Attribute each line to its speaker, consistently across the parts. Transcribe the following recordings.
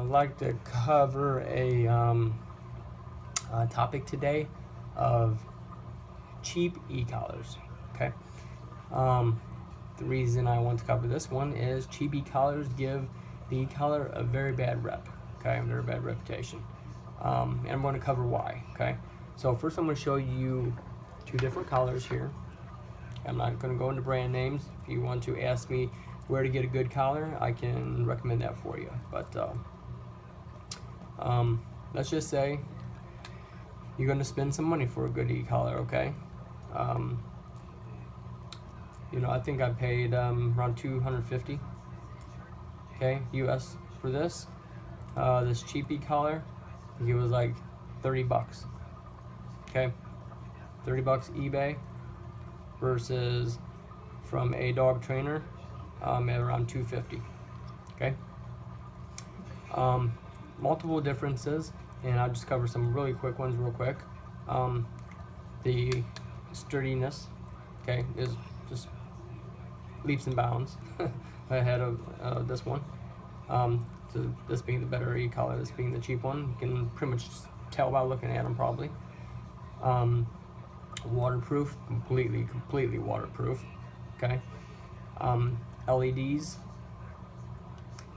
Speaker 1: like to cover a topic today of cheap e-collars. Okay. The reason I want to cover this one is cheap e-collars give the e-collar a very bad rep. Okay, a very bad reputation. And I'm going to cover why. Okay. So first, I'm going to show you two different collars here. I'm not going to go into brand names. If you want to ask me where to get a good collar, I can recommend that for you. But let's just say you're going to spend some money for a good e-collar, okay? I think I paid around $250, okay, US for this. This cheap e-collar, I think it was like 30 bucks, okay? 30 bucks eBay versus from a dog trainer at around $250, okay? Multiple differences, and I'll just cover some really quick ones real quick. The sturdiness, okay, is just leaps and bounds ahead of this one. So this being the better e-collar, this being the cheap one, you can pretty much tell by looking at them probably. Waterproof, completely waterproof, okay. LEDs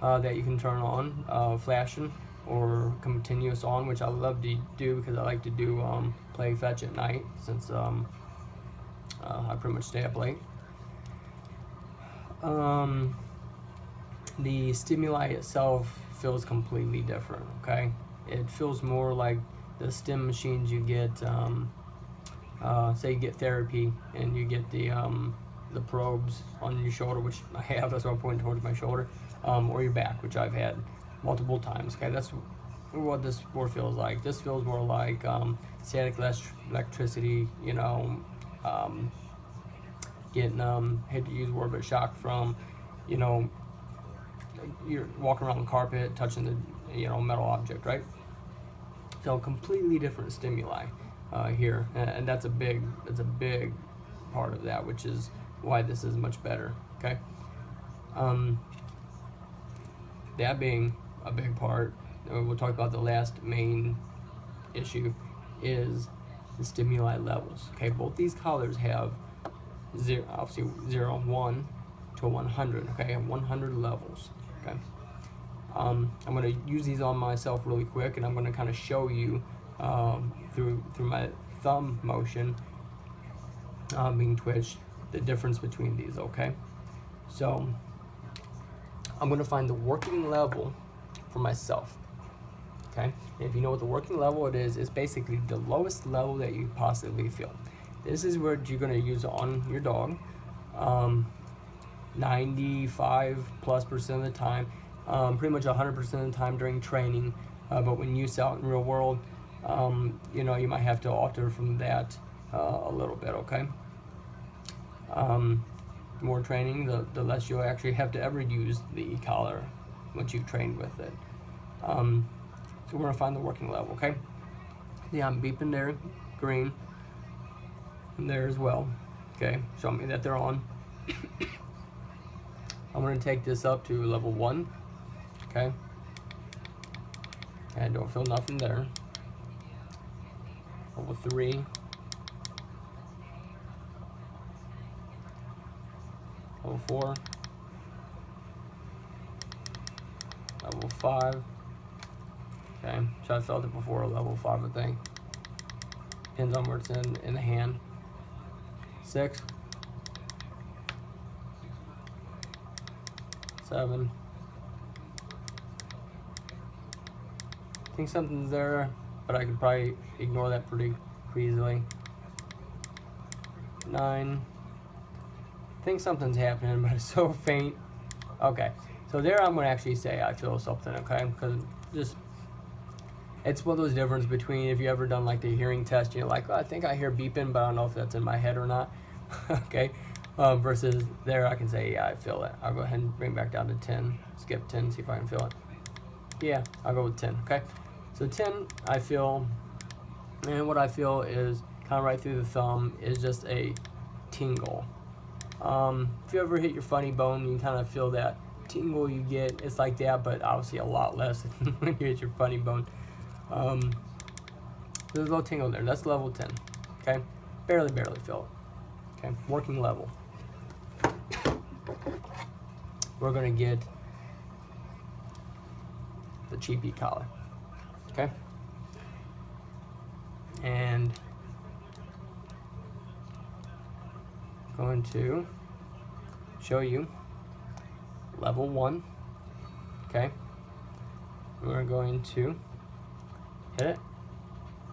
Speaker 1: that you can turn on, flashing or continuous on, which I love to do because I like to do play fetch at night, since I pretty much stay up late. The stimuli itself feels completely different, okay. It feels more like the stim machines you get, say you get therapy and you get the probes on your shoulder, which I have, that's why I'm pointing towards my shoulder, or your back, which I've had multiple times, okay. That's what this more feels like. This feels more like static electricity, getting, hate to use the word, but shocked from, you're walking around the carpet, touching the, metal object, right? So completely different stimuli here, and that's a big part of that, which is why this is much better, okay? That being a big part, we'll talk about the last main issue, is the stimuli levels, okay? Both these collars have obviously 0, 1 to 100, okay? 100 levels, okay? I'm going to use these on myself really quick, and I'm going to kind of show you through my thumb motion being twitched, the difference between these, okay? So I'm going to find the working level for myself, okay? And if you know what the working level it is, it's basically the lowest level that you possibly feel. This is where you're going to use it on your dog 95+% of the time, pretty much 100% of the time during training, but when you use out in real world, you might have to alter from that a little bit, okay? The more training, the less you'll actually have to ever use the e-collar once you've trained with it. So we're going to find the working level, okay? Yeah, I'm beeping there, green, and there as well, okay? Show me that they're on. I'm going to take this up to level 1, okay? I don't feel nothing there. Level 3. Level 4. Level 5. Okay, so I felt it before, level 5, I think. Depends on where it's in the hand. 6. 7. I think something's there, but I could probably ignore that pretty easily. 9. I think something's happening, but it's so faint. Okay, so there I'm going to actually say I feel something, okay? Because it's one of those difference between if you ever done like the hearing test, you're like, oh, I think I hear beeping, but I don't know if that's in my head or not, okay? Versus there I can say, yeah, I feel it. I'll go ahead and bring it back down to 10, skip 10, see if I can feel it. Yeah, I'll go with 10, okay? So 10, I feel, and what I feel is kind of right through the thumb is just a tingle. If you ever hit your funny bone, you kind of feel that tingle you get, it's like that, but obviously a lot less when you hit your funny bone. There's a little tingle there. That's level 10. Okay, barely feel it. Okay, working level. We're gonna get the cheap E-collar. Okay, and going to show you level 1. Okay, we're going to hit it.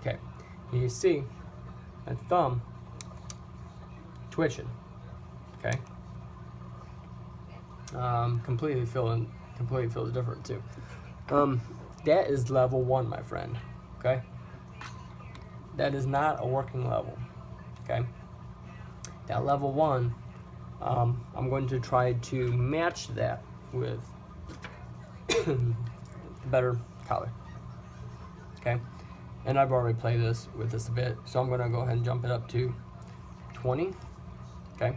Speaker 1: Okay, and you see my thumb twitching. Okay, completely feels different too. That is level 1, my friend. Okay, that is not a working level. Okay, that level 1, I'm going to try to match that with better collar. Okay, and I've already played this with this a bit, so I'm gonna go ahead and jump it up to 20. Okay.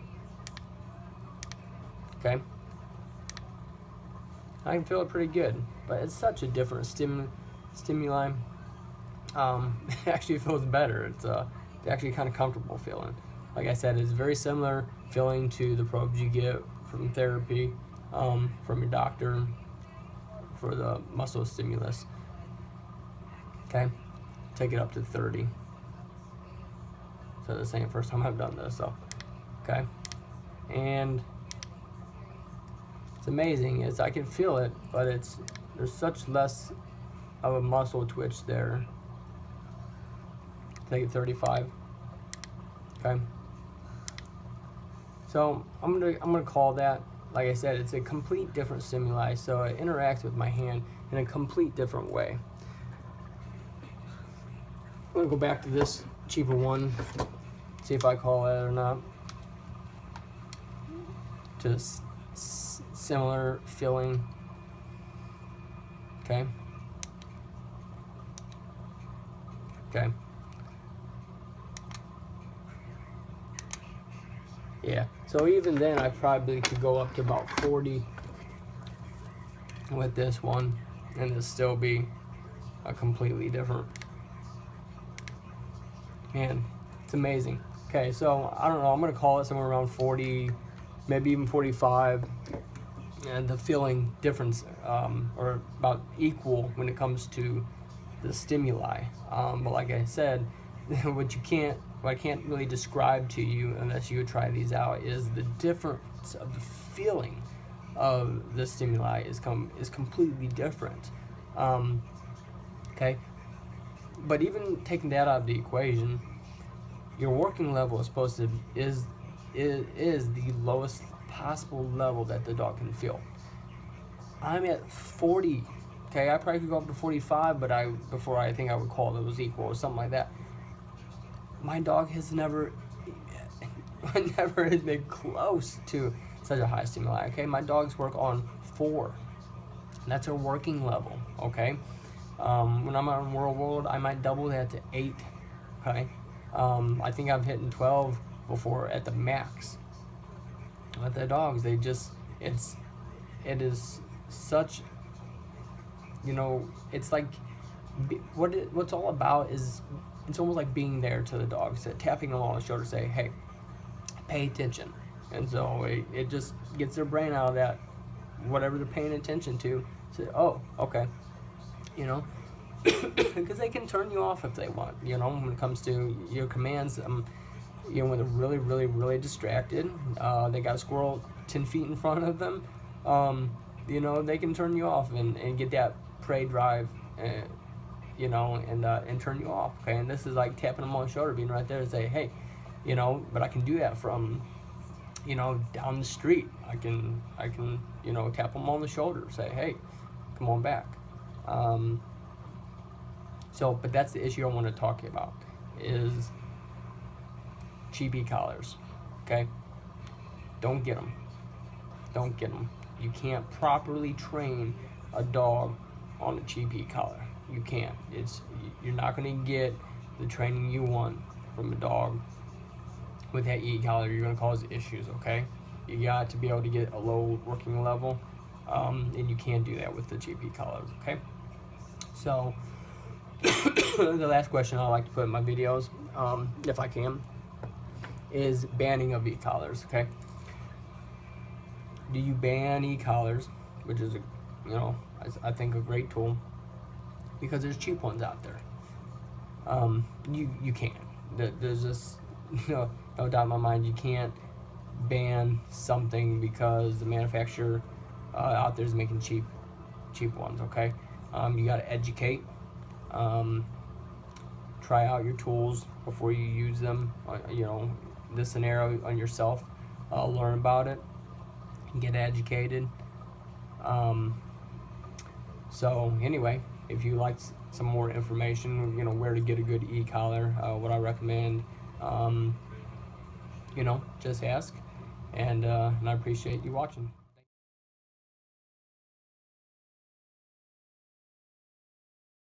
Speaker 1: Okay. I can feel it pretty good, but it's such a different stimuli. It actually feels better. It's actually kind of comfortable feeling. Like I said, it's very similar feeling to the probes you get from therapy, from your doctor for the muscle stimulus. Okay, take it up to 30. So this ain't the first time I've done this, so okay. And it's amazing is I can feel it, but there's such less of a muscle twitch there. Take it 35. Okay. So I'm gonna call that, like I said, it's a complete different stimuli, so it interacts with my hand in a complete different way. I'm gonna go back to this cheaper one, see if I call it or not. Just similar feeling. Okay. Okay. Yeah. So even then, I probably could go up to about 40 with this one, and it'll still be a completely different. Man, it's amazing. Okay, so I don't know. I'm gonna call it somewhere around 40, maybe even 45. And the feeling difference, or about equal when it comes to the stimuli. But like I said, what I can't really describe to you unless you would try these out is the difference of the feeling of the stimuli is completely different. Okay, but even taking that out of the equation, your working level is the lowest possible level that the dog can feel. I'm at 40. Okay, I probably could go up to 45, but before I think I would call those equal or something like that. My dog has never been close to such a high stimuli. Okay, my dogs work on 4. That's a working level. Okay, when I'm on World, I might double that to 8. Okay, I think I've hit 12 before at the max. But the dogs, it is such, it's like what's all about is it's almost like being there to the dogs, tapping them on the shoulder, say, hey, pay attention. And so it just gets their brain out of that, whatever they're paying attention to, say, oh, okay, because they can turn you off if they want, when it comes to your commands. When they're really, really, really distracted, they got a squirrel 10 feet in front of them, they can turn you off and get that prey drive, and turn you off. Okay, and this is like tapping them on the shoulder, being right there to say, hey, but I can do that from, down the street. I can tap them on the shoulder, say, hey, come on back. But that's the issue I want to talk about is cheap E-collars. Okay, don't get them. You can't properly train a dog on a cheap E-collar. You can't. You're not going to get the training you want from a dog with that E-collar. You're going to cause issues. Okay, you got to be able to get a low working level. and you can do that with the cheap E-collars. Okay, so the last question I like to put in my videos, if I can, is banning of E-collars. Okay, do you ban E-collars, which is I think a great tool, because there's cheap ones out there. You can't. There's just no doubt in my mind you can't ban something because the manufacturer out there is making cheap ones. Okay, you got to educate. Try out your tools before you use them. This scenario on yourself. Learn about it. Get educated. So anyway, if you like some more information, where to get a good E-collar, what I recommend, just ask, and I appreciate you watching.